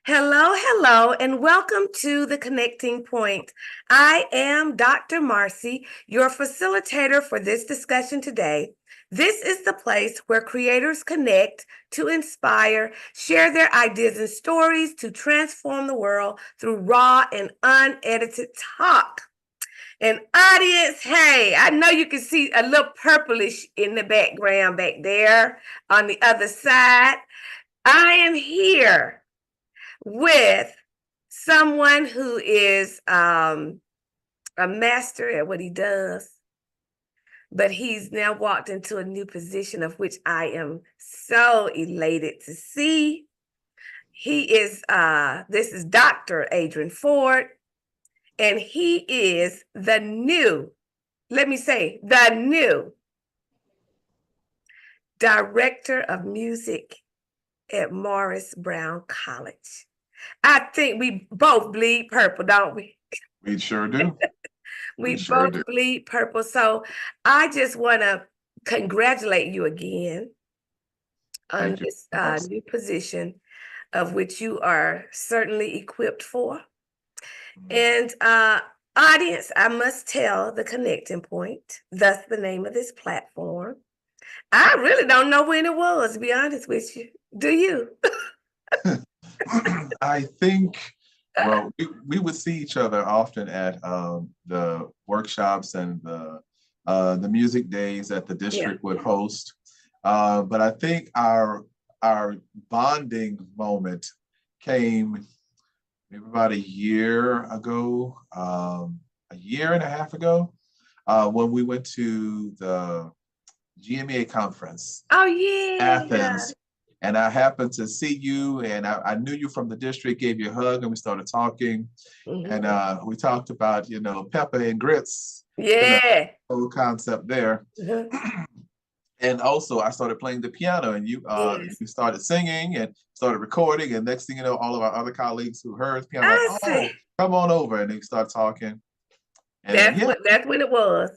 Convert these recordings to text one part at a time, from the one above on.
Hello, hello, and welcome to the Connecting Point. I am Dr. Marcy, your facilitator for this discussion today. This is the place where creators connect to inspire, share their ideas and stories to transform the world through raw and unedited talk. And audience, hey, I know you can see a little purplish in the background back there on the other side. I am here with someone who is a master at what he does, but he's now walked into a new position of which I am so elated to see. This is Dr. Adrienne Ford, and he is the new, let me say, the new director of music at Morris Brown College. I think we both bleed purple, don't we? We sure do. We We sure both do. bleed purple. So I just want to congratulate you again on Thank you, this Marcy. new position of which you are certainly equipped for. And audience, I must tell the connecting point, thus the name of this platform. I really don't know when it was, to be honest with you. Do you? I think, well, we would see each other often at the workshops and the music days that the Yeah. district would host. But I think our bonding moment came maybe about a year and a half ago, when we went to the GMEA conference, Oh, yeah. Athens, and I happened to see you, and I knew you from the district, gave you a hug, and we started talking, and Mhm. we talked about pepper and grits, Yeah. whole concept there. Mhm. And also, I started playing the piano, and Yes. you started singing and started recording, and next thing you know, all of our other colleagues who heard the piano like, I "Oh, see. come on over," and they start talking, and That's yeah, what that's when it was.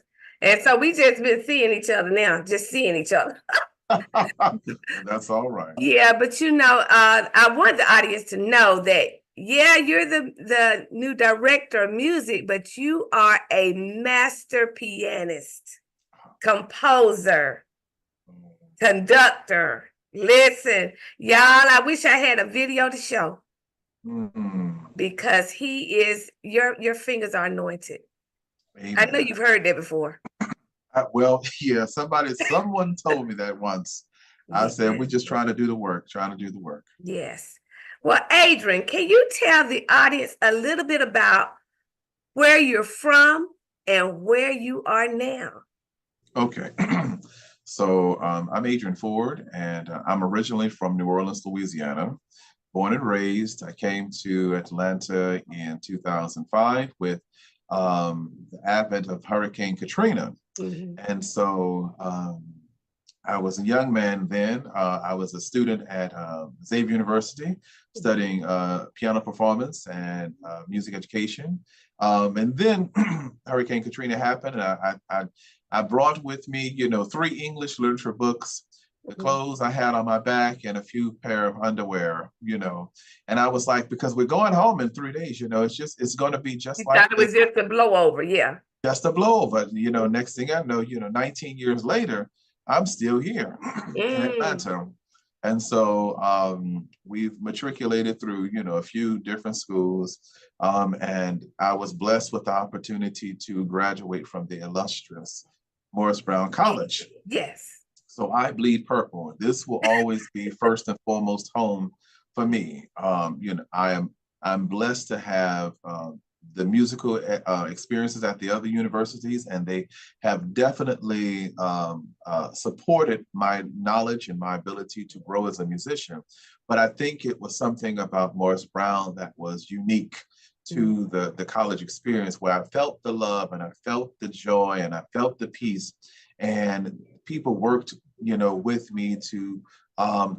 And so we just been seeing each other now, just seeing each other. and that's all right. Yeah, but I want the audience to know that yeah, you're the new director of music, but you are a master pianist, composer, conductor. Listen, y'all, I wish I had a video to show Mm, because he is your fingers are anointed. I know amen. you've heard that before. Well, yeah, someone told me that once. I said, we're Yeah. just trying to do the work, trying to do the work. Yes. Well, Adrienne, can you tell the audience a little bit about where you're from and where you are now? Okay. So I'm Adrian Ford, and I'm originally from New Orleans, Louisiana. Born and raised, I came to Atlanta in 2005 with the advent of Hurricane Katrina. Mhm. And so I was a young man then. I was a student at Xavier University studying piano performance and music education. And then Hurricane Katrina happened, and I brought with me, three English literature books, the Mhm. clothes I had on my back, and a few pair of underwear. And I was like, because we're going home in 3 days, it's going to be just You like thought it this, was just a blowover, yeah. just a blowover. Next thing I know, 19 years later, I'm still here in Mm. Atlanta. And so we've matriculated through, a few different schools. And I was blessed with the opportunity to graduate from the illustrious Morris Brown College. Yes. So I bleed purple. This will always be first and foremost home for me. I'm blessed to have the musical experiences at the other universities, and they have definitely supported my knowledge and my ability to grow as a musician. But I think it was something about Morris Brown that was unique Mm. to the college experience, where I felt the love and I felt the joy and I felt the peace, and people worked with me to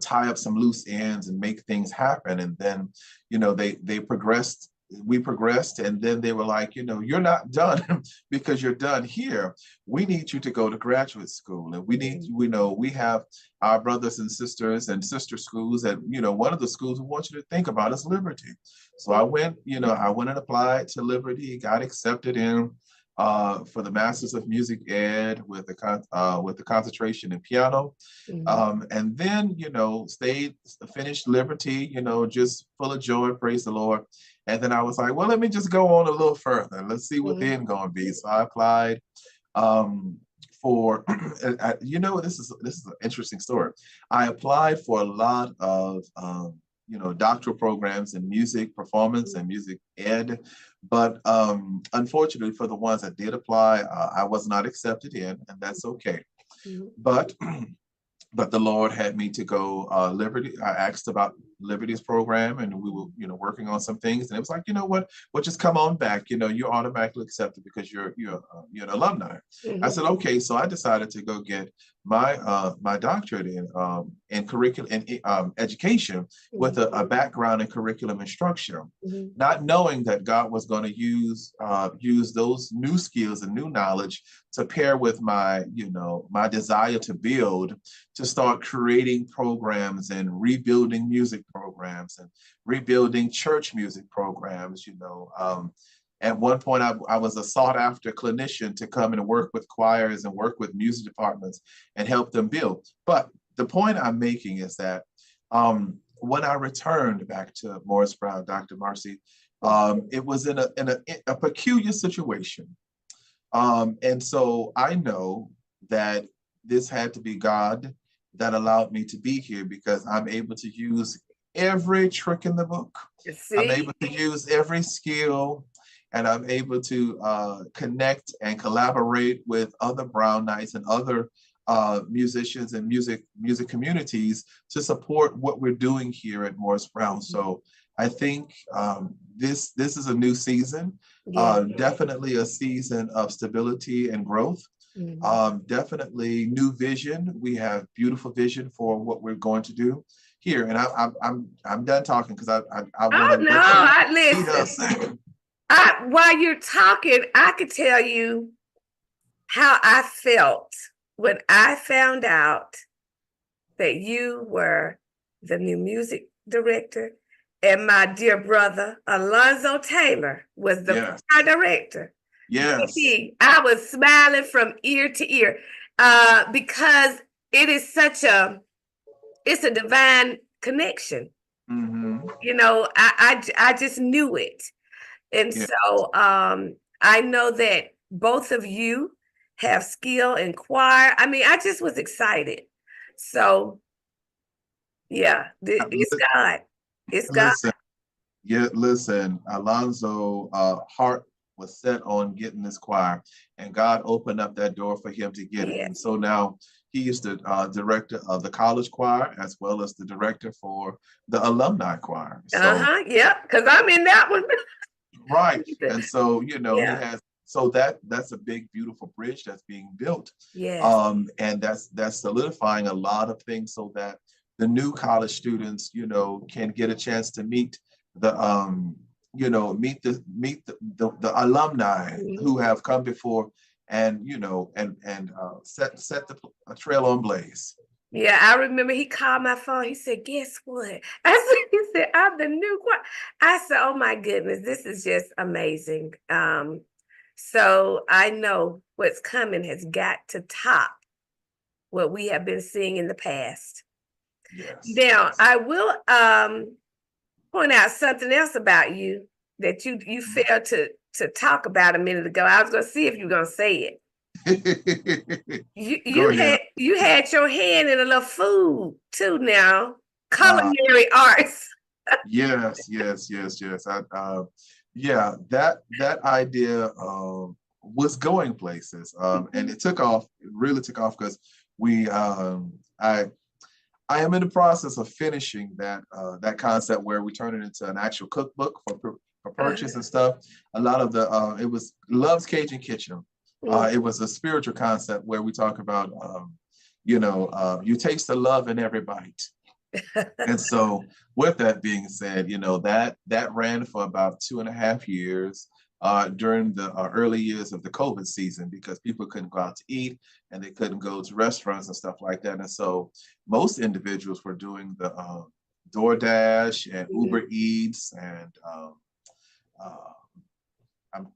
tie up some loose ends and make things happen. And then, they progressed we progressed, and then they were like, you're not done because you're done here. We need you to go to graduate school, and we have our brothers and sisters and sister schools, and one of the schools we want you to think about is Liberty. So I went and applied to Liberty, got accepted in for the Masters of Music Ed with the concentration in piano. And then, finished Liberty, just full of joy, praise the Lord. And then I was like, well, let me just go on a little further. Let's see what the end going to be. So I applied for, this is an interesting story. I applied for a lot of, doctoral programs in music performance and music ed. But unfortunately, for the ones that did apply, I was not accepted in, and that's okay. But the Lord had me to go Liberty. I asked about Liberty's program, and we were, working on some things. And it was like, what? Well, just come on back. You're automatically accepted because you're an alumni. I said, okay. So I decided to go get my doctorate in curriculum in education with a background in curriculum instruction, not knowing that God was going to use those new skills and new knowledge to pair with my desire to build, to start creating programs and rebuilding music programs and rebuilding church music programs. At one point, I was a sought after clinician to come and work with choirs and work with music departments and help them build. But the point I'm making is that when I returned back to Morris Brown, Dr. Marcy, it was in a peculiar situation. And so I know that this had to be God that allowed me to be here, because I'm able to use every trick in the book. I'm able to use every skill, and I'm able to connect and collaborate with other Brown Knights and other musicians and music communities to support what we're doing here at Morris Brown. So I think this is a new season, definitely a season of stability and growth. Definitely new vision. We have beautiful vision for what we're going to do here. And I'm done talking, because I want to listen. While you're talking, I could tell you how I felt when I found out that you were the new music director, and my dear brother Alonzo Taylor was the choir director. Yes. I was smiling from ear to ear because it is it's a divine connection. I just knew it. And so I know that both of you have skill in choir. I mean, I just was excited. So yeah, it's God. It's God. Listen, Alonzo heart was set on getting this choir, and God opened up that door for him to get it. And so now he is the director of the college choir, as well as the director for the alumni choir. So, because I'm in that one. Right. And so, he has, so that's a big, beautiful bridge that's being built. And that's solidifying a lot of things, so that the new college students, can get a chance to meet the meet the alumni who have come before, and set the trail on blaze. Yeah, I remember he called my phone. He said, guess what? He said, I'm the new choir. I said, oh my goodness, this is just amazing. So I know what's coming has got to top what we have been seeing in the past. Now, I will point out something else about you that you failed to talk about a minute ago. I was going to see if you were going to say it. You had your hand in a little food too now. Culinary arts. Yes. That idea was going places, and it took off. It really took off, because I am in the process of finishing that concept, where we turn it into an actual cookbook for purchase and stuff. A lot of it was Love's Cajun Kitchen. It was a spiritual concept where we talk about, you taste the love in every bite. And so with that being said, that ran for about 2.5 years during the early years of the COVID season because people couldn't go out to eat and they couldn't go to restaurants and stuff like that. And so most individuals were doing the DoorDash and Uber Eats and uh,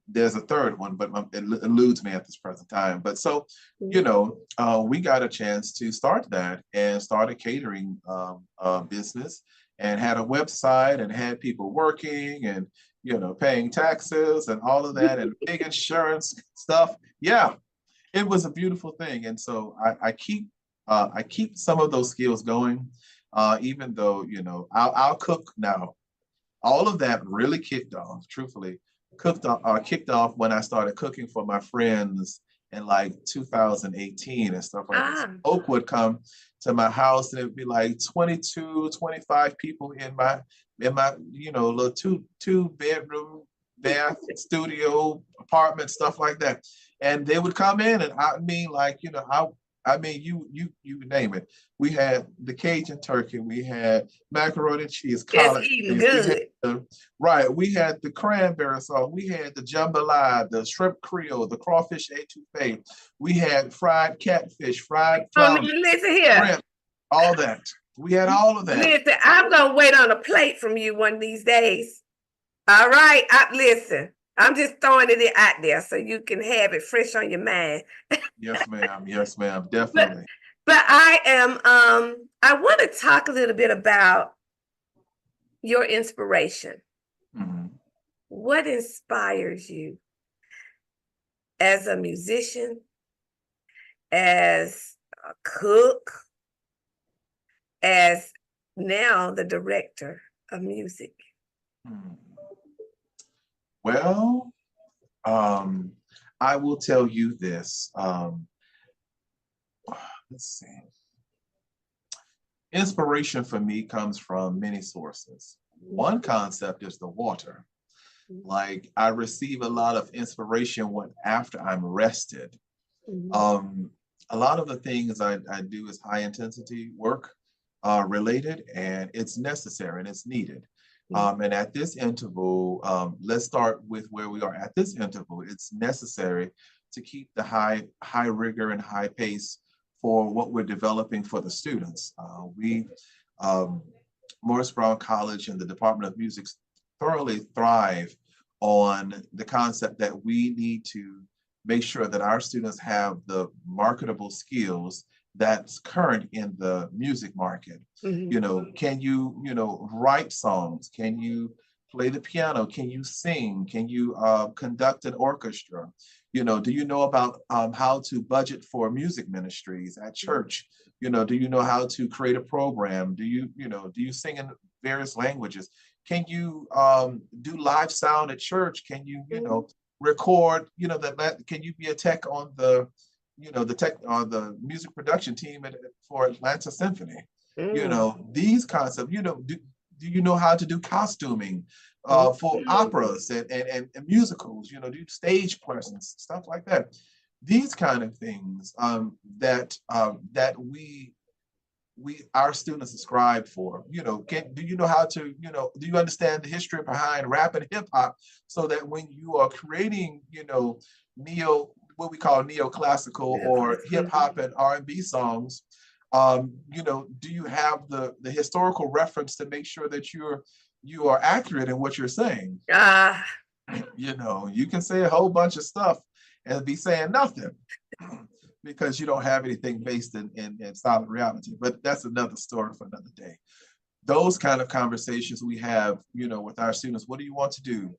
there's a third one, but it eludes me at this present time. But so, we got a chance to start that and start a catering business and had a website and had people working and, paying taxes and all of that and big insurance stuff. Yeah, it was a beautiful thing. And so I keep some of those skills going, even though, I'll cook now. All of that really kicked off, truthfully, kicked off when I started cooking for my friends in like 2018 and stuff like this. Ah, Oak would come to my house and it would be like 22, 25 people in my little two bedroom bath studio apartment, stuff like that. And they would come in and I mean like, you name it. We had the Cajun turkey, we had macaroni and cheese, it's collard eating greens, we had good. right, we had the cranberry sauce, we had the jambalaya, the shrimp creole, the crawfish etouffee, we had fried catfish, fried Oh, now flounder, listen here. shrimp, all that. We had all of that. Listen, I'm gonna wait on a plate from you one of these days. All right, listen. I'm just throwing it out there so you can have it fresh on your mind. Yes, ma'am. Yes, ma'am. But Definitely. I am I want to talk a little bit about your inspiration. Mhm. What inspires you as a musician, as a cook, as now the director of music? Mhm. Well, I will tell you this. Let's see. Inspiration for me comes from many sources. One concept is the water. Like I receive a lot of inspiration when after I'm rested. Mhm. Um, a lot of the things I do is high intensity work related, and it's necessary and it's needed. And at this interval, let's start with where we are. At this interval, it's necessary to keep the high rigor and high pace for what we're developing for the students. We um, Morris Brown College and the Department of Music thoroughly thrive on the concept that we need to make sure that our students have the marketable skills that's current in the music market. Can you write songs? Can you play the piano? Can you sing? Can you conduct an orchestra? Do you know about how to budget for music ministries at church? Do you know how to create a program? Do you sing in various languages? Can you do live sound at church? Can you record, that can you be a tech on the tech on the music production team for Atlanta Symphony? These concepts, do you know how to do costuming for operas and musicals, do stage presence, stuff like that. These kind of things that we our students ascribe for. Do you know how to, do you understand the history behind rap and hip hop so that when you are creating, what we call neoclassical or hip hop and R&B songs, do you have the historical reference to make sure that you are accurate in what you're saying? Ah, You can say a whole bunch of stuff and be saying nothing because you don't have anything based in solid reality. But that's another story for another day. Those kind of conversations we have, with our students. What do you want to do?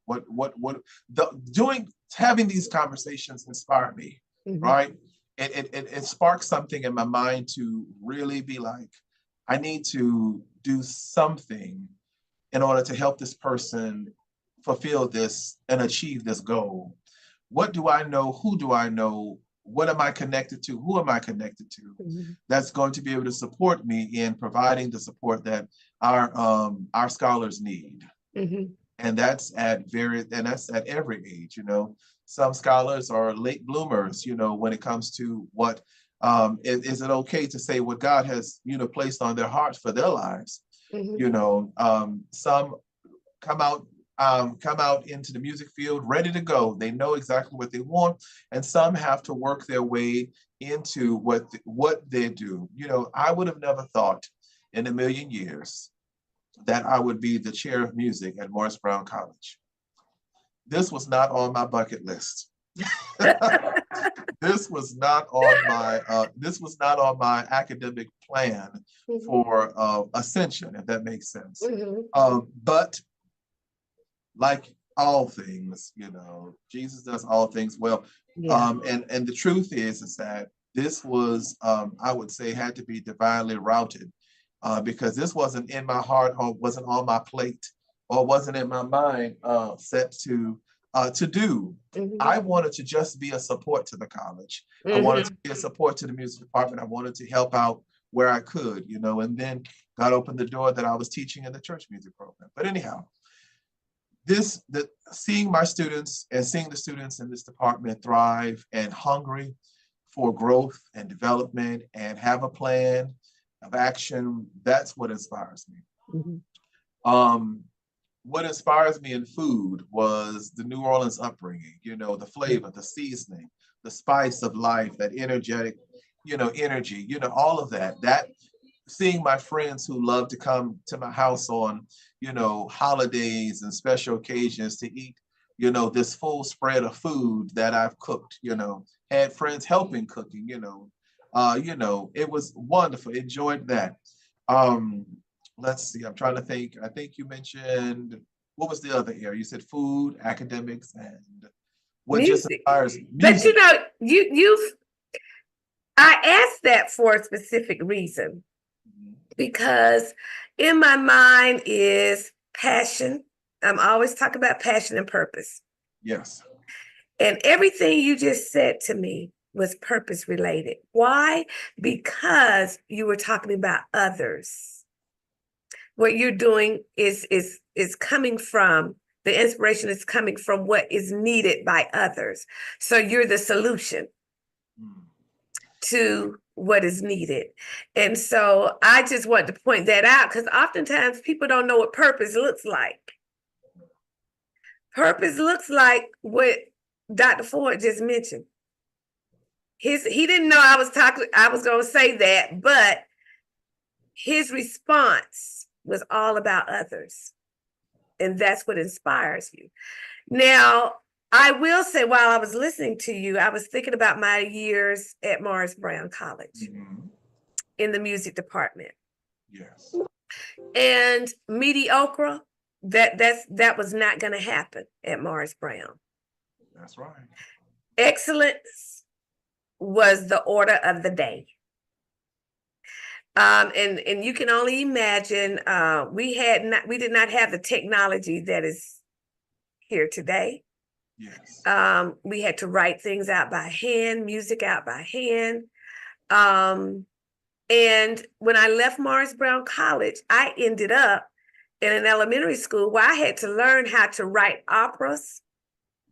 Having these conversations inspire me, right? It sparks something in my mind to really be like, I need to do something in order to help this person fulfill this and achieve this goal. What do I know? Who do I know? What am I connected to? Who am I connected to? That's going to be able to support me in providing the support that our scholars need. And that's at every age. Some scholars are late bloomers, when it comes to what Is it okay to say what God has, placed on their hearts for their lives? Mhm. Some come out come out into the music field ready to go. They know exactly what they want, and some have to work their way into what they do. I would have never thought in a million years that I would be the chair of music at Morris Brown College. This was not on my bucket list. This was not on my academic plan Mhm. for ascension, if that makes sense. Mhm. But like all things, Jesus does all things well. Yeah. And the truth is that this was, I would say, had to be divinely routed, because this wasn't in my heart, or wasn't on my plate, or wasn't in my mind, set to do. Mhm. I wanted to just be a support to the college. I wanted to Mhm. be a support to the music department. I wanted to help out where I could, and then God opened the door that I was teaching in the church music program. But anyhow, seeing my students and seeing the students in this department thrive and hungry for growth and development and have a plan of action, that's what inspires me. Mhm. Um, what inspires me in food was the New Orleans upbringing, the flavor, the seasoning, the spice of life, that energetic, energy, all of that. That seeing my friends who love to come to my house on, holidays and special occasions to eat, this full spread of food that I've cooked, had friends helping cooking, it was wonderful. Enjoyed that. Um, let's see, I'm trying to think. I think you mentioned, what was the other area? You said food, academics, and what just Music. inspires But music. you've I asked that for a specific reason because in my mind is passion. I'm always talking about passion and purpose. Yes. And everything you just said to me was purpose related. Why? Because you were talking about others. What you're doing is coming from the inspiration is coming from what is needed by others. So you're the solution Mm. to what is needed. And so I just want to point that out because oftentimes people don't know what purpose looks like. Purpose looks like what Dr. Ford just mentioned. He didn't know I was going to say that, but his response was all about others. And that's what inspires you. Now, I will say while I was listening to you, I was thinking about my years at Morris Brown College Mm-hmm. in the music department. Yes. And mediocre, that was not going to happen at Morris Brown. That's right. Excellence was the order of the day. And you can only imagine we did not have the technology that is here today. Yes. We had to write things out by hand, music out by hand. Um, and when I left Morris Brown College, I ended up in an elementary school where I had to learn how to write operas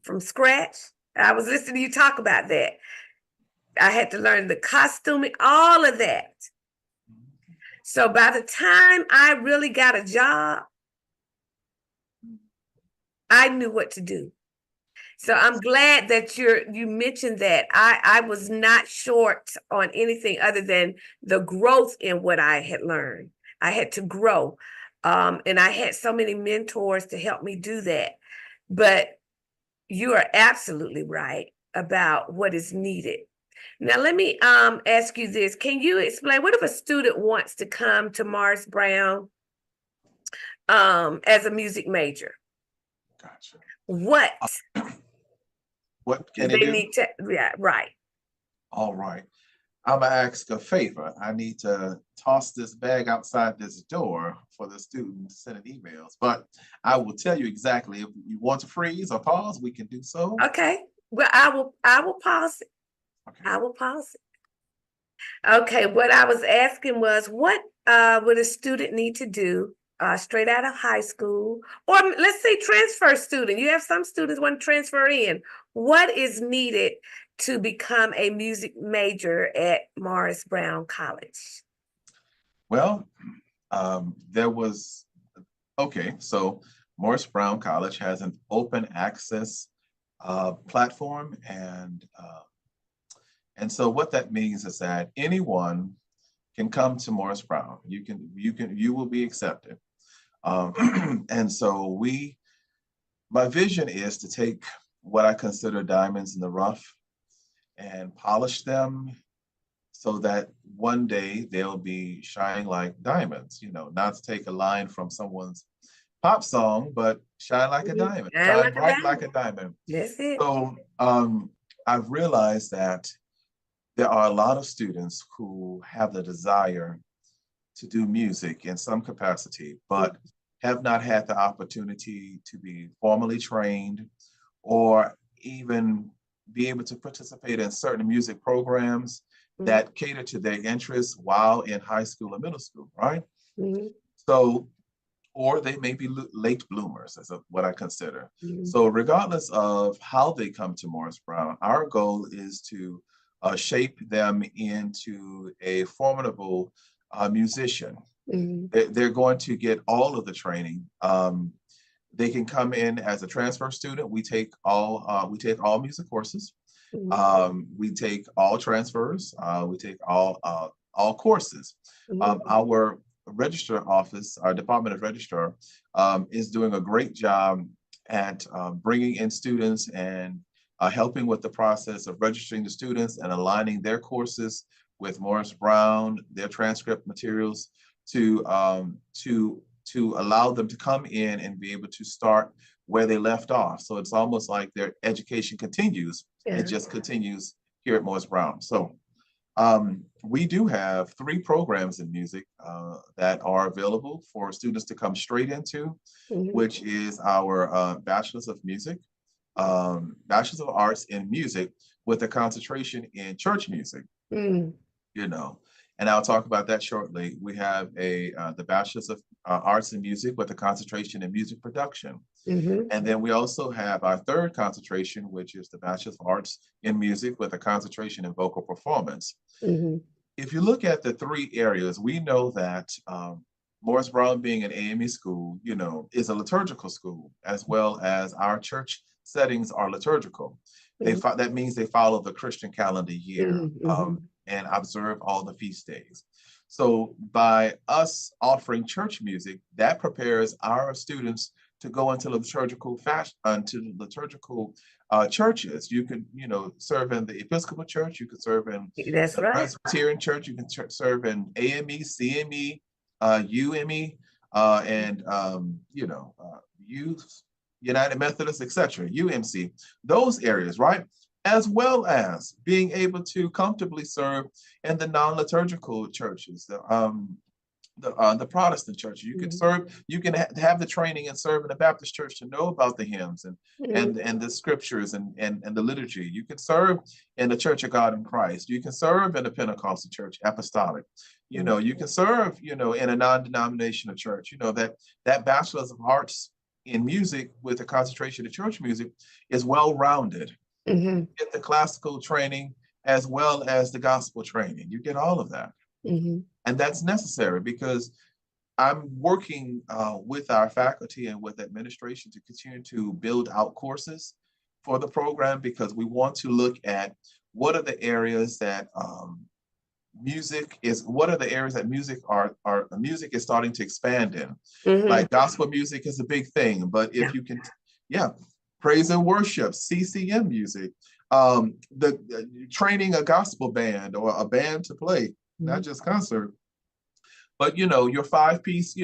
from scratch. I was listening to you talk about that. I had to learn the costuming, all of that. So by the time I really got a job, I knew what to do. So I'm glad that you mentioned that. I was not short on anything other than the growth in what I had learned. I had to grow. And I had so many mentors to help me do that. But you are absolutely right about what is needed. Now let me ask you this. Can you explain what if a student wants to come to Morris Brown as a music major? Gotcha. What What do can they they do? need to, yeah, right. All right. I'm gonna ask a favor. I need to toss this bag outside this door for the student sending emails. But I will tell you exactly, if you want to freeze or pause, we can do so. Okay. Well, I will pause it. Okay. I will pause it. Okay, what I was asking was what would a student need to do straight out of high school, or let's say transfer student. You have some students want to transfer in. What is needed to become a music major at Morris Brown College? Well, so Morris Brown College has an open access platform, and so what that means is that anyone can come to Morris Brown. You will be accepted. And so my vision is to take what I consider diamonds in the rough and polish them so that one day they'll be shining like diamonds, not to take a line from someone's pop song, but shine like a diamond, Shine shine like a bright like diamond. a diamond. That's it. So I've realized that there are a lot of students who have the desire to do music in some capacity, but have not had the opportunity to be formally trained or even be able to participate in certain music programs that cater to their interests while in high school or middle school, right? Mm-hmm. So, or they may be late bloomers, as what I consider. Mm-hmm. So, regardless of how they come to Morris Brown, our goal is to shape them into a formidable musician. Mm-hmm. They're going to get all of the training. They can come in as a transfer student. We take all music courses. We take all transfers. We take all courses. Our registrar office, our Department of Registrar, is doing a great job at bringing in students and helping with the process of registering the students and aligning their courses with Morris Brown, their transcript materials to allow them to come in and be able to start where they left off. So it's almost like their education continues. It just continues here at Morris Brown. So we do have 3 programs in music that are available for students to come straight into, which is our Bachelor's of Music, Bachelor's of Arts in Music with a concentration in church music, and I'll talk about that shortly. We have the Bachelor's of Arts in Music with a concentration in music production. And then we also have our 3rd concentration, which is the Bachelor's of Arts in Music with a concentration in vocal performance. If you look at the 3 areas, we know that Morris Brown, being an AME school, is a liturgical school, as well as our church settings are liturgical. That means they follow the Christian calendar year and observe all the feast days. So by us offering church music, that prepares our students to go into liturgical churches. You can, serve in the Episcopal Church. You can serve in the Presbyterian Church. You can serve in AME, CME, UME, and Youth United Methodist, etc., UMC. Those areas, right? As well as being able to comfortably serve in the non-liturgical churches, the Protestant church. You can serve, you can have the training and serve in a Baptist church to know about the hymns and the scriptures and the liturgy. You can serve in the Church of God in Christ. You can serve in the Pentecostal church, apostolic. You can serve, in a non-denominational church. That Bachelor's of Arts in Music with a concentration in church music is well-rounded. Get the classical training as well as the gospel training. You get all of that. And that's necessary because I'm working with our faculty and with administration to continue to build out courses for the program, because we want to look at what are the areas that music is starting to expand in. Like gospel music is a big thing, but if you can, praise and worship, CCM music, the training a gospel band or a band to play, not just concert, but your 5-piece,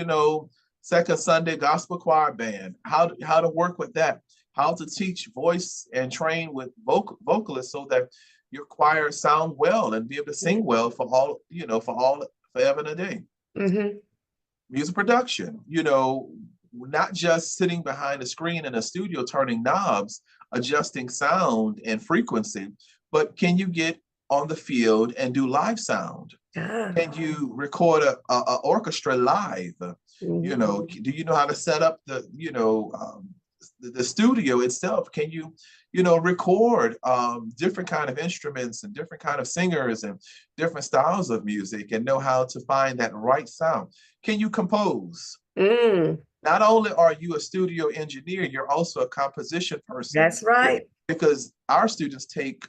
second Sunday gospel choir band, how to work with that, how to teach voice and train with vocalists so that your choir sound well and be able to sing well for all, forever and a day. Music production, not just sitting behind a screen in a studio turning knobs, adjusting sound and frequency, but can you get on the field and do live sound? Can you record a orchestra live? Do you know how to set up the the studio itself, can you, you know, record different kind of instruments and different kind of singers and different styles of music and know how to find that right sound? Can you compose? Mm, Not only are you a studio engineer, you're also a composition person. that's right. Because our students take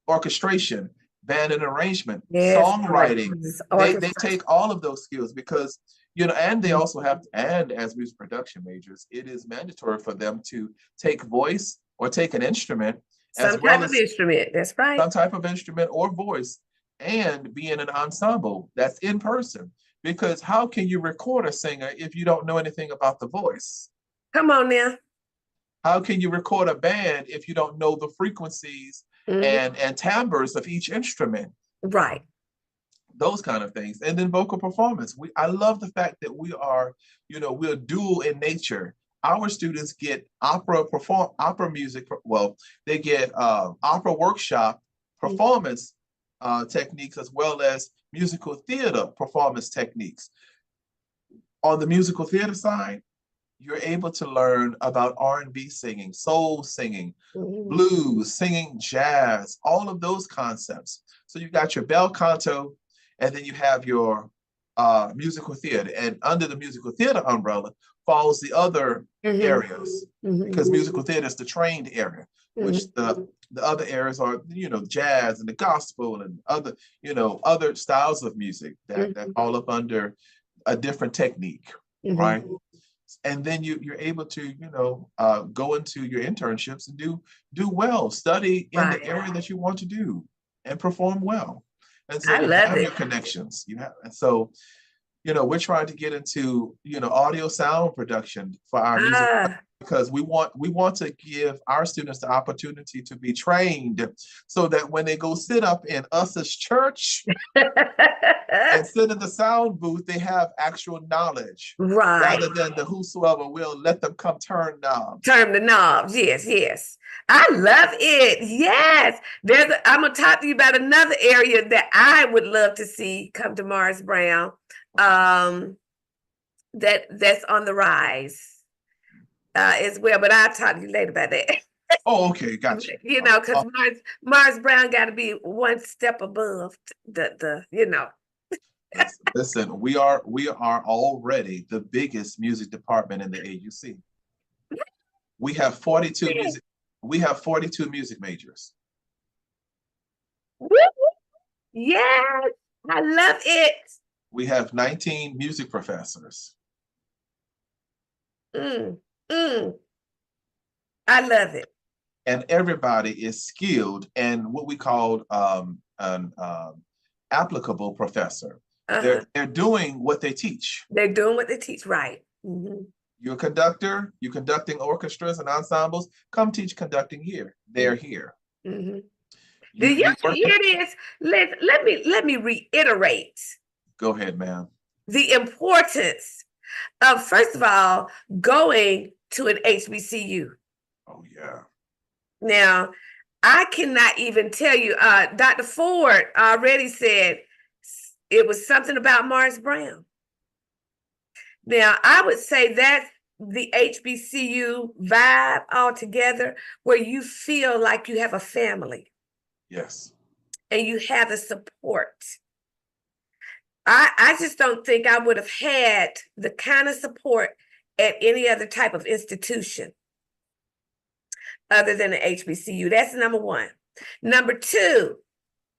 orchestration, band and arrangement, Yes, songwriting. They orchestra. take all of those skills because, you know, and they also have, and as music production majors, it is mandatory for them to take voice or take an instrument as Some type well of as instrument. That's right. some type of instrument or voice, and be in an ensemble that's in person. Because how can you record a singer if you don't know anything about the voice? Come on now. How can you record a band if you don't know the frequencies Mhm. and timbres of each instrument? Right. Those kind of things. And then vocal performance. I love the fact that we are, you know, we're dual in nature. Our students get opera music. Well, they get opera workshop performance techniques as well as musical theater performance techniques. On the musical theater side, you're able to learn about R&B singing, soul singing, Mhm. blues, singing jazz, all of those concepts. So you got your bel canto, and then you have your musical theater. And under the musical theater umbrella falls the other Mhm. areas, because Mhm. musical theater is the trained area, which Mhm. the other areas are, you know, jazz and the gospel and other, you know, other styles of music that Mhm. fall up under a different technique, Mhm. right? And then you're able to, you know, go into your internships and do well, study in the Right. area that you want to do and perform well. And so I you love have it. your connections, you have. And so, you know, we're trying to get into, you know, audio sound production for our music, Ah. because we want to give our students the opportunity to be trained so that when they go sit up in us as church and sit in the sound booth, they have actual knowledge Right. rather than the whosoever will let them come turn knobs. Turn the knobs. Yes, yes. I love it. Yes. I'm gonna talk to you about another area that I would love to see come to Mars Brown. Um, that's on the rise as well. But I'll talk to you later about that. Oh, okay, got you. You know, because Mars Brown got to be one step above the. Listen, we are already the biggest music department in the AUC. We have 42 music. We have 42 music majors. Yes, I love it. We have 19 music professors. Mm, mm, I love it. And everybody is skilled and what we call an applicable professor. Uh-huh. They're doing what they teach. They're doing what they teach, right? Mhm. You're a conductor, you're conducting orchestras and ensembles. Come teach conducting here. They're here. Mhm. Do You you you work. hear this? Let me reiterate Go ahead, ma'am. the importance of, first of all, going to an HBCU. Oh yeah. Now, I cannot even tell you. Dr. Ford already said it was something about Mars Brown. Now, I would say that's the HBCU vibe altogether, where you feel like you have a family Yes. and you have the support. I just don't think I would have had the kind of support at any other type of institution other than the HBCU. That's number one. Number two,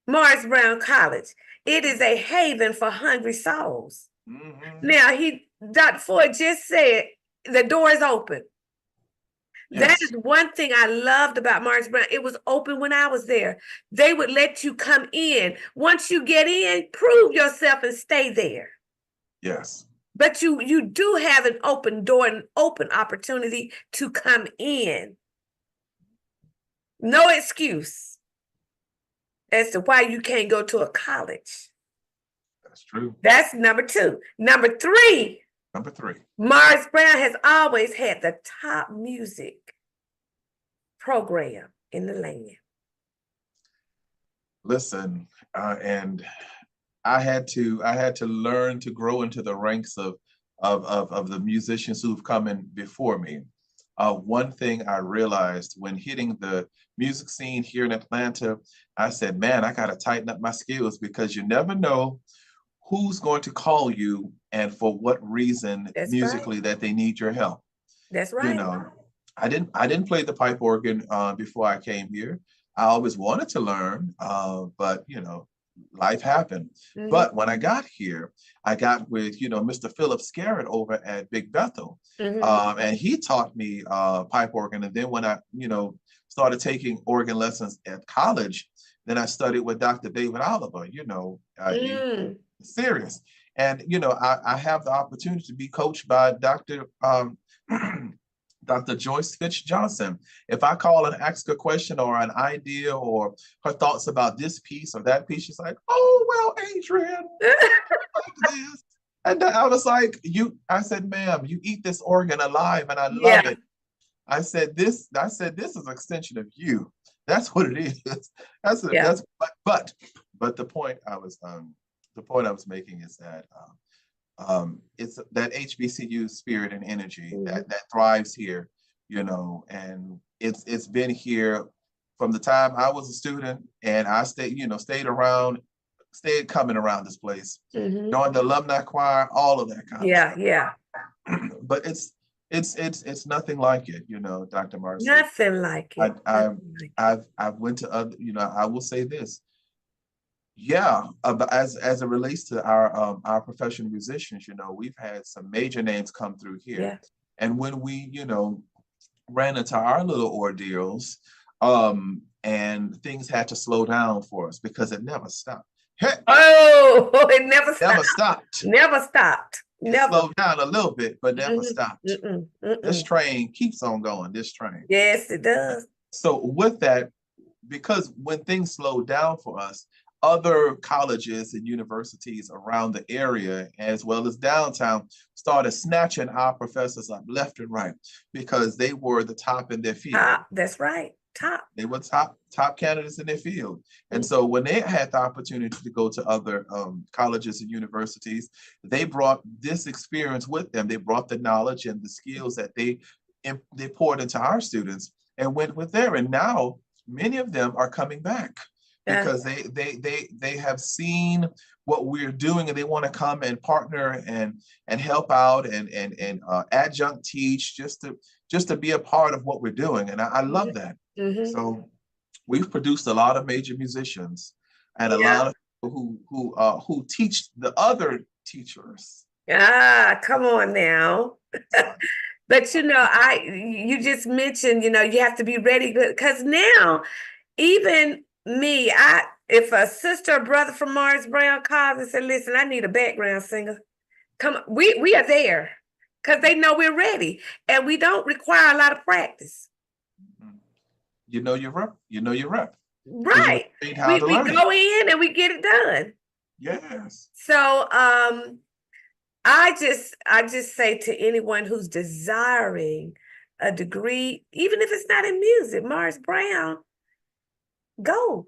Morris Brown College. It is a haven for hungry souls. Mm-hmm. Now, Dr. Ford just said the door is open. That Yes. is one thing I loved about Morris Brown. It was open when I was there. They would let you come in. Once you get in, prove yourself and stay there. Yes. But you do have an open door and open opportunity to come in. No excuse as to why you can't go to a college. That's true. That's number two. Number three, Number three. Morris Brown has always had the top music program in the land. Listen, and I had to learn to grow into the ranks of the musicians who've come in before me. one thing I realized when hitting the music scene here in Atlanta, I said, man, I got to tighten up my skills because you never know who's going to call you and for what reason That's right. musically that they need your help. That's You right. know, I didn't play the pipe organ before I came here. I always wanted to learn, but life happened. Mm-hmm. But when I got here, I got with Mr. Philip Scarrett over at Big Bethel, Mm-hmm. and he taught me pipe organ. And then when I started taking organ lessons at college, then I studied with Dr. David Oliver. Mm. Serious. And I have the opportunity to be coached by Dr. Dr. Joyce Fitch Johnson. If I call and ask a question or an idea or her thoughts about this piece or that piece, she's like, "Oh well, Adrienne, like this." And I was like, I said, "Ma'am, you eat this organ alive, and I love Yeah. it." I said, this is an extension of you. That's what it is. Yeah. But the point I was making is that it's that HBCU spirit and energy Mm-hmm. that thrives here, and it's been here from the time I was a student, and I stayed around, stayed coming around this place, Mm-hmm. joined the alumni choir, all of that kind of Yeah. stuff. Yeah. But it's nothing like it, Dr. Marcy. Nothing like I it. I Nothing like it. I've went to other, I will say this, yeah, but as it relates to our professional musicians, we've had some major names come through here, Yeah. and when we ran into our little ordeals, and things had to slow down for us because it never stopped. Heck, Oh, it never never stopped. stopped. Never stopped. It Never. slowed down a little bit, but never Mm-mm, stopped. mm-mm, This mm-mm. train keeps on going. This train. Yes, it does. So with that, because when things slowed down for us, other colleges and universities around the area, as well as downtown, started snatching our professors up left and right because they were the top in their field. Top. That's right. Top. They were top candidates in their field. And Mm. so when they had the opportunity to go to other colleges and universities, they brought this experience with them. They brought the knowledge and the skills that they poured into our students and went with there. And now many of them are coming back Yeah. because they have seen what we're doing and they want to come and partner and help out and adjunct teach just to be a part of what we're doing. And I love that. Mm-hmm. So we've produced a lot of major musicians and a Yeah. lot of people who teach the other teachers. Ah, come on now. So, But you just mentioned, you have to be ready because now, even me, if a sister or brother from Mars Brown calls and said, "Listen, I need a background singer," come on, we are there because they know we're ready and we don't require a lot of practice. you know your rep because you Right. trained how We to we learn it. go in and we get it done. Yes. So I just say to anyone who's desiring a degree, even if it's not in music, Mars Brown, go.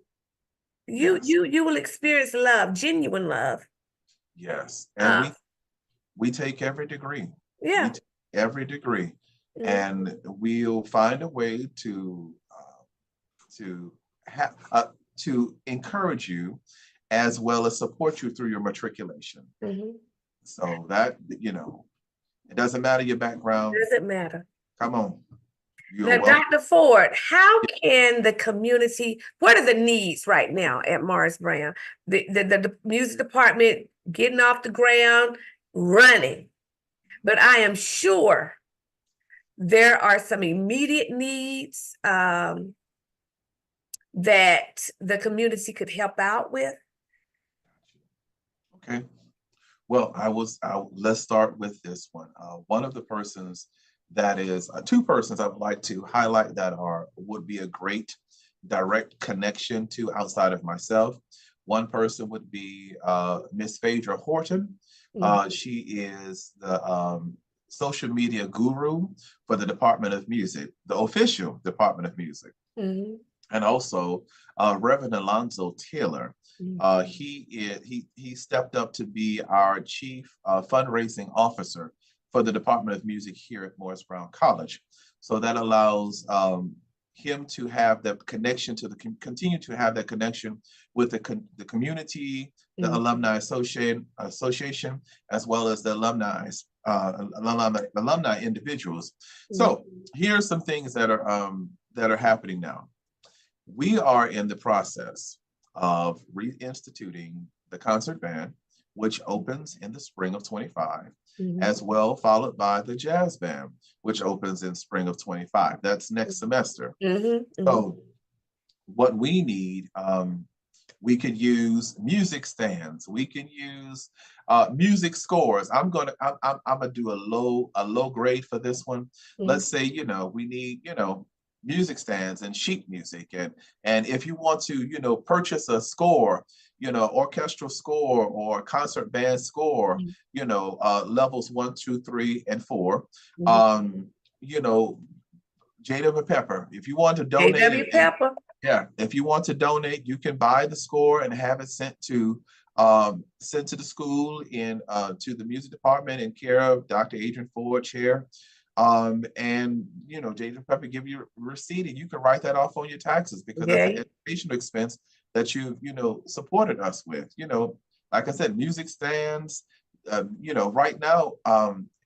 You Yes. you you will experience love, genuine love. Yes. And Uh we take every degree. We yeah. take every degree, Mhm. and we'll find a way to have to encourage you as well as support you through your matriculation. Mhm. So that it doesn't matter your background. Doesn't matter. Come on, you're Now, welcome. Dr. Ford, how can the community, what are the needs right now at Mars Brown? The music department getting off the ground, running. But I am sure there are some immediate needs that the community could help out with. Okay. Well, let's start with this one. One of the persons that is two persons I would like to highlight that would be a great direct connection to outside of myself. One person would be Miss Phaedra Horton. Mhm. She is the social media guru for the Department of Music, the official Department of Music, Mhm. and also Reverend Alonzo Taylor. Mhm. He stepped up to be our chief fundraising officer for the Department of Music here at Morris Brown College. So that allows him to have that connection to continue to have that connection with the community, the alumni association, as well as the alumni individuals. So here are some things that are happening now. We are in the process of reinstituting the concert band, which opens in the spring of 25, as well followed by the jazz band, which opens in spring of 25. That's next semester. So what we need, we could use music stands. We can use music scores. I'm gonna do a low grade for this one. Let's say, we need, music stands and sheet music. And if you want to, purchase a score, orchestral score or concert band score, levels 1, 2, 3, and 4. J.W. Pepper, if you want to donate, J.W. Pepper. If you want to donate, you can buy the score and have it sent to the school to the music department in care of Dr. Adrienne Ford, chair. And J.W. Pepper give you a receipt, and you can write that off on your taxes, because that's an educational expense that you've supported us with. Like I said, music stands. Right now,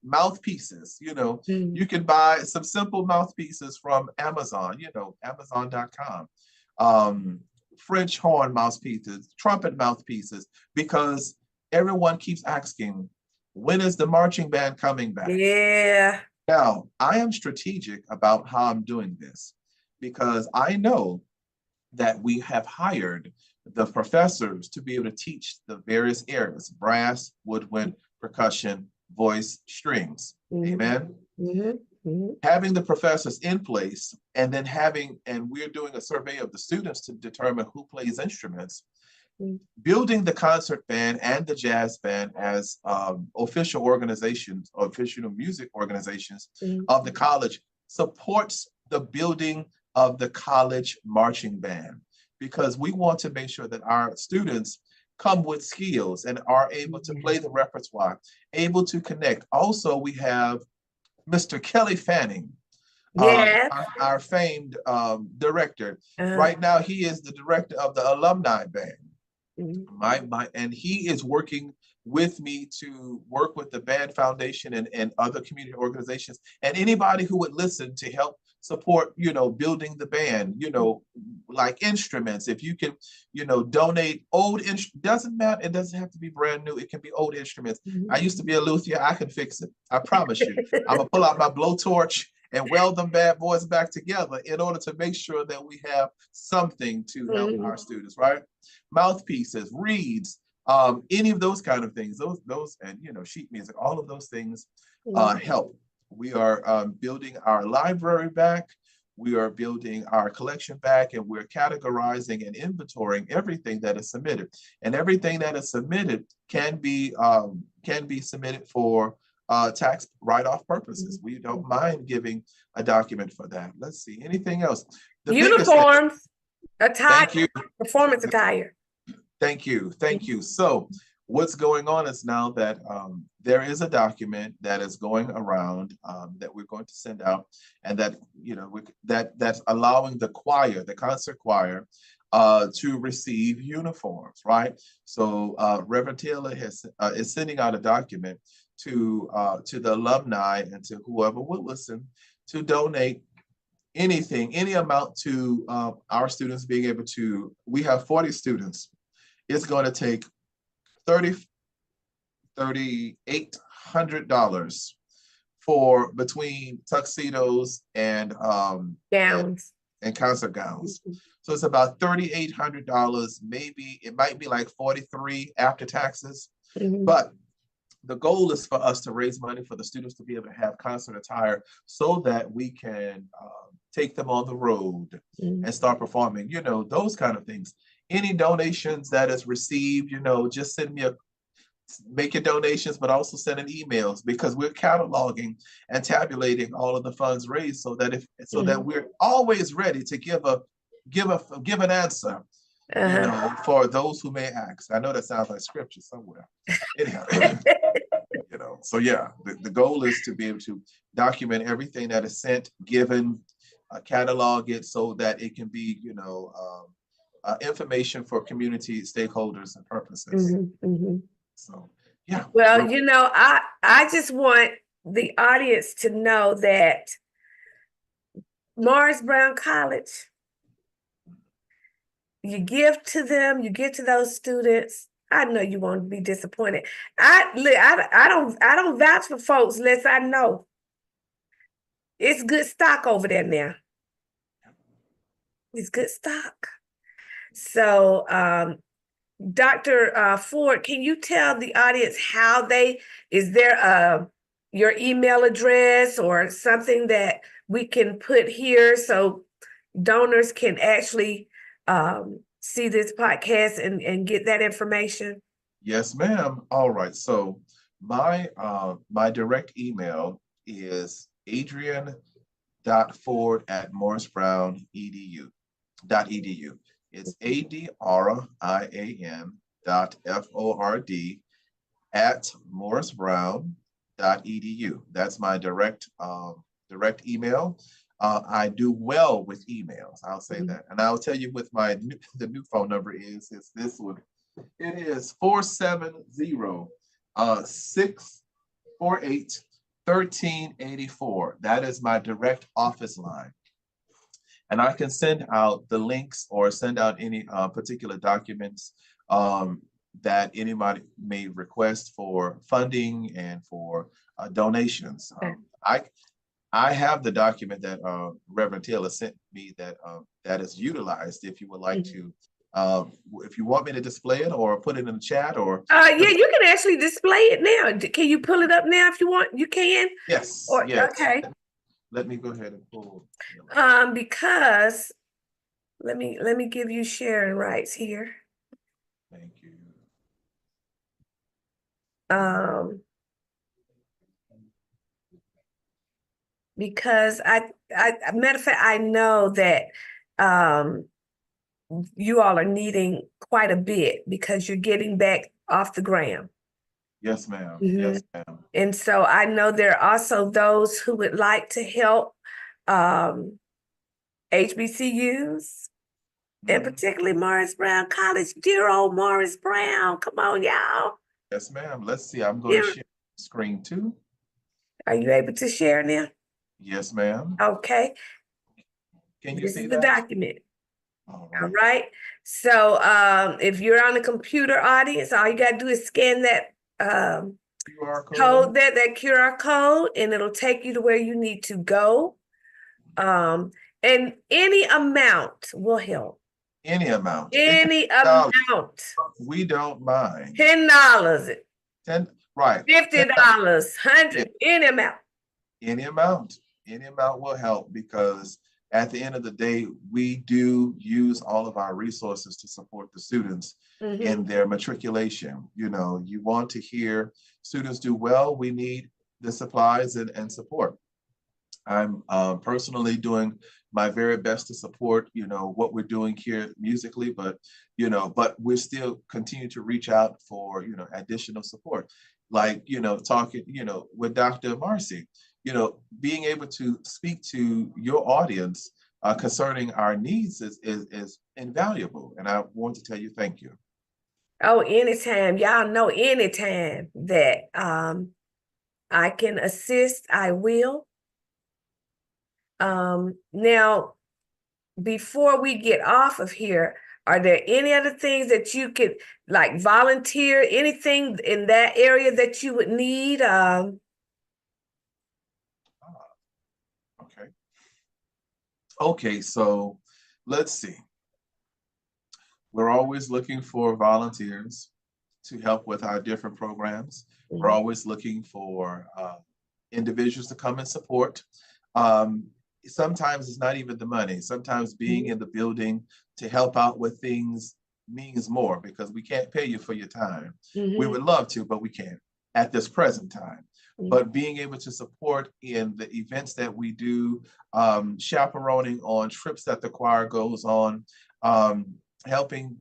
mouthpieces. You can buy some simple mouthpieces from Amazon. Amazon.com. French horn mouthpieces, trumpet mouthpieces, because everyone keeps asking, when is the marching band coming back? Yeah. Now, I am strategic about how I'm doing this, because I know that we have hired the professors to be able to teach the various areas: brass, woodwind, percussion, voice, strings. Amen. Having the professors in place, and then and we're doing a survey of the students to determine who plays instruments, building the concert band and the jazz band as official organizations, official music organizations of the college, supports the building of the college marching band, because we want to make sure that our students come with skills and are able to play the repertoire, able to connect. Also, we have Mr. Kelly Fanning, our famed director. Right now, he is the director of the alumni band. And he is working with me to work with the Band Foundation and other community organizations, and anybody who would listen to help support, building the band, like instruments. If you can, donate old doesn't matter. It doesn't have to be brand new. It can be old instruments. I used to be a luthier. I can fix it. I promise you. I'm gonna pull out my blowtorch and weld them bad boys back together in order to make sure that we have something to help our students, right? Mouthpieces, reeds, any of those kind of things, those, and sheet music, all of those things help. We are building our library back. We are building our collection back, and we're categorizing and inventorying everything that is submitted. And everything that is submitted can be submitted for tax write-off purposes. We don't mind giving a document for that. Let's see, anything else? Uniforms, attire, thank you. Performance attire. Thank you. So what's going on is now that there is a document that is going around that we're going to send out, and that that's allowing the choir, the concert choir, to receive uniforms, right? So Reverend Taylor is sending out a document to the alumni and to whoever will listen, to donate anything, any amount to our students being able to. We have 40 students. It's going to take $3,800 for between tuxedos and gowns and concert gowns. So it's about $3,800. Maybe it might be like 43 after taxes. But the goal is for us to raise money for the students to be able to have concert attire, so that we can take them on the road and start performing, those kind of things. Any donations that is received, just make your donations, but also send in emails, because we're cataloging and tabulating all of the funds raised, so that that we're always ready to give an answer, for those who may ask. I know that sounds like scripture somewhere. Anyhow, So yeah, the goal is to be able to document everything that is sent, given, catalog it so that it can be, information for community stakeholders and purposes. So yeah, Well, I just want the audience to know that Morris Brown College, you give to them, you give to those students. I know you won't be disappointed. I don't vouch for folks unless I know it's good stock over there now. It's good stock. So, Dr. Ford, can you tell the audience how is there your email address or something that we can put here so donors can actually see this podcast and get that information? yes, ma'am. All right. So my direct email is adrian.ford@morrisbrown.edu. It's adrian.ford@morrisbrown.edu. That's my direct email. I do well with emails. I'll say that, and I'll tell you with the new phone number is this one. It is 470-648-1384. That is my direct office line. And I can send out the links or send out any particular documents that anybody may request for funding and for donations. I have the document that Reverend Taylor sent me that is utilized. If you would like to, if you want me to display it or put it in the chat, or yeah, you can actually display it now. Can you pull it up now if you want? You can. Yes. Or yes. okay. Let me go ahead and pull. Because let me give you sharing rights here. Thank you. Because matter of fact, I know that you all are needing quite a bit because you're getting back off the ground. Yes, ma'am. Yes, ma'am. And so I know there are also those who would like to help HBCUs, and particularly Morris Brown College. Dear old Morris Brown, come on, y'all. Yes, ma'am. Let's see. I'm going to share the screen too. Are you able to share now? Yes, ma'am. Okay. Can you This see is that? the document. All All right. So if you're on the computer, audience, all you got to do is scan that QR code, that QR code, and it'll take you to where you need to go. And any amount will help. Any amount. Any amount. We don't mind. $10. Right. $50, $100, any amount. Any amount. Any amount will help, because at the end of the day, we do use all of our resources to support the students in their matriculation. You want to hear students do well, we need the supplies and support. I'm personally doing my very best to support, what we're doing here musically, but we're still continue to reach out for, additional support. Like, talking, with Dr. Marcy, being able to speak to your audience concerning our needs is invaluable. And I want to tell you, thank you. Oh, anytime. Y'all know anytime that I can assist, I will. Now, before we get off of here, are there any other things that you could like volunteer, anything in that area that you would need? Okay. Okay, so let's see. We're always looking for volunteers to help with our different programs. We're always looking for individuals to come and support. Sometimes it's not even the money. Sometimes being in the building to help out with things means more, because we can't pay you for your time. We would love to, but we can't at this present time. But being able to support in the events that we do, chaperoning on trips that the choir goes on, helping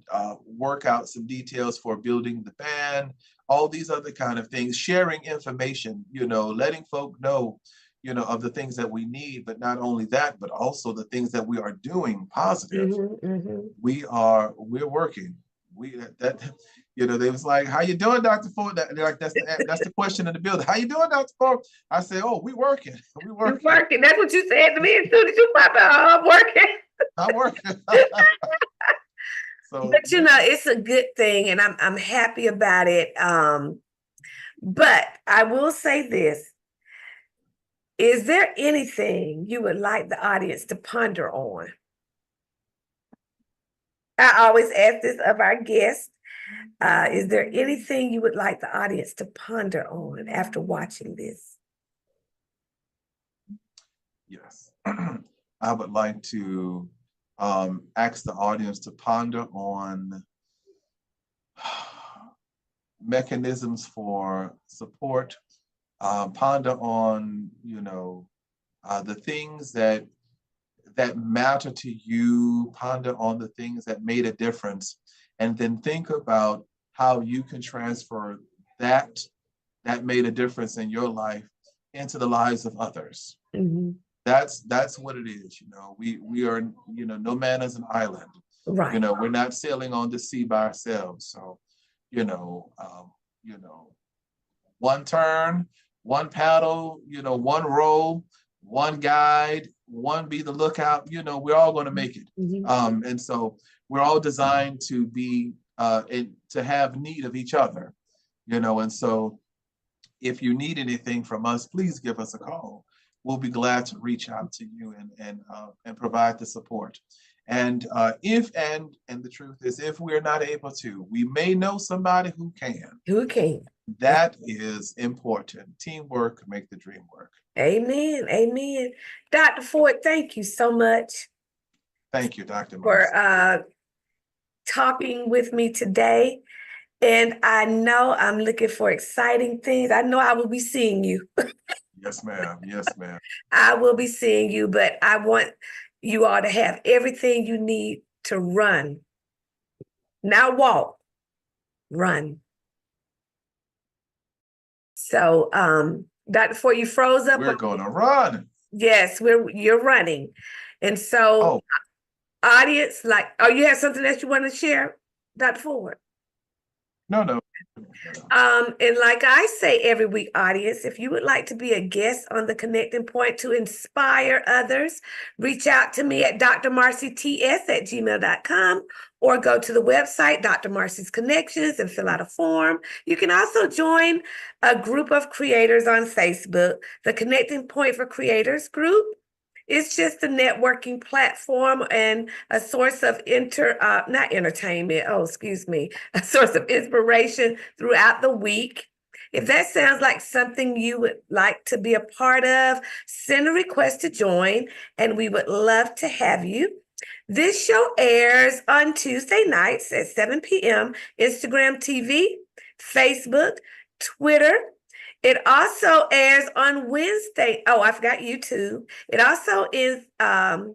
work out some details for building the band, all these other kind of things, sharing information, letting folk know, of the things that we need, but not only that, but also the things that we are doing positive. We're working. They was like, how you doing, Dr. Ford? They're like, that's the question in the building. How you doing, Dr. Ford? I say, oh, we working. We working. You're working. That's what you said to me as soon as you pop out. I'm working. I'm working. So, but it's a good thing, and I'm happy about it. But I will say this. Is there anything you would like the audience to ponder on? I always ask this of our guests. Is there anything you would like the audience to ponder on after watching this? Yes. I would like to ask the audience to ponder on mechanisms for support, ponder on, the things that matter to you, ponder on the things that made a difference, and then think about how you can transfer that made a difference in your life into the lives of others. Mm-hmm. That's what it is. We are, no man is an island. Right. We're not sailing on the sea by ourselves. So, one turn, one paddle, one row, one guide, one be the lookout, we're all going to make it. Mm-hmm. And so we're all designed to be, to have need of each other, and so if you need anything from us, please give us a call. We'll be glad to reach out to you and provide the support. And the truth is, if we're not able to, we may know somebody who can. Who can. That is important. Teamwork make the dream work. Amen. Amen. Dr. Ford, thank you so much. Thank you, Dr. For talking with me today. And I know I'm looking for exciting things. I know I will be seeing you. Yes, ma'am. Yes, ma'am. I will be seeing you, but I want you all to have everything you need to run. Not walk, run. So, Dr. Ford, you froze up. We're going to run. Yes, you're running. And so, audience, you have something that you want to share, Dr. Ford? No. And like I say every week, audience, if you would like to be a guest on the Connecting Point to inspire others, reach out to me at drmarcyts@gmail.com or go to the website, Dr. Marcy's Connections, and fill out a form. You can also join a group of creators on Facebook, the Connecting Point for Creators group. It's just a networking platform and a source of not entertainment, a source of inspiration throughout the week. If that sounds like something you would like to be a part of, send a request to join, and we would love to have you. This show airs on Tuesday nights at 7 p.m. Instagram TV, Facebook, Twitter. It also airs on Wednesday. Oh, I forgot YouTube. It also airs on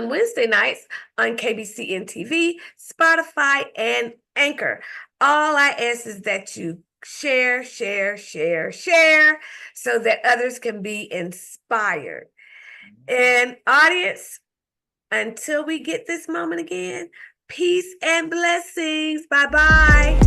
Wednesday nights on KBCN TV, Spotify, and Anchor. All I ask is that you share, so that others can be inspired. And audience, until we get this moment again, peace and blessings. Bye-bye.